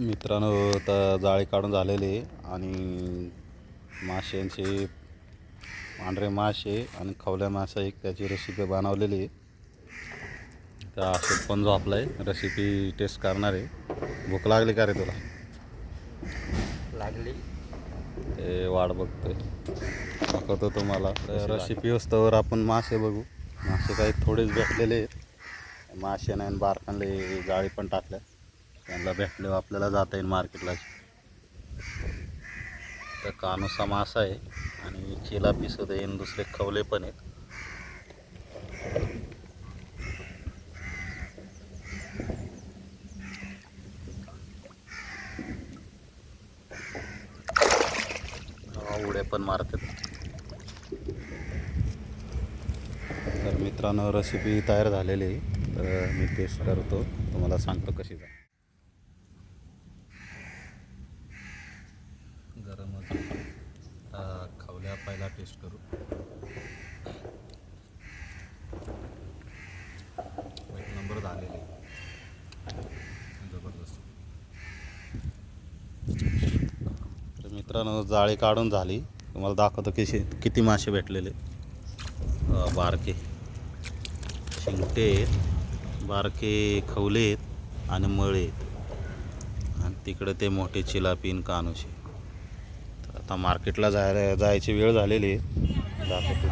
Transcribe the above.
मित्रांनो, तर जाळी काढून झालेली आहे आणि माशांचे पांढरे मासे आणि खवल्या मासा एक त्याची रेसिपी बनवलेली आहे. तर अशोक पण झोपला आहे, रेसिपी टेस्ट करणार आहे. भूक लागली का रे तुला? लागली. ते वाट बघतोय, दाखवतो तुम्हाला रेसिपी वस्तूवर. आपण मासे बघू. मासे काही थोडेच भेटलेले आहेत. मासे नाही, बारकांले जाळी पण टाकल्या. त्यांना भेटल्यावर आपल्याला जाता येईल मार्केटला. तर कानुसा मासा आहे आणि चिलापी सुद्धा येईन, दुसरे खवले पण आहेत. उड्या पण मारतात. तर मित्रांनो, रेसिपी तयार झालेली आहे. तर मी टेस्ट करतो, तुम्हाला सांगतो कशी झाली. गरम खवल्या पहिला टेस्ट करू. एक नंबर झालेले, जबरदस्त. तर मित्रांनो, जाळी काढून झाली. तुम्हाला दाखवतो किती मासे भेटलेले. बारके शिंगटे आहेत, बारके खवले आहेत आणि मळे आहेत, आणि तिकडे ते मोठे चिलापीन कानुशे. तर आता मार्केटला जायची वेळ झालेली आहे. दाखवतो.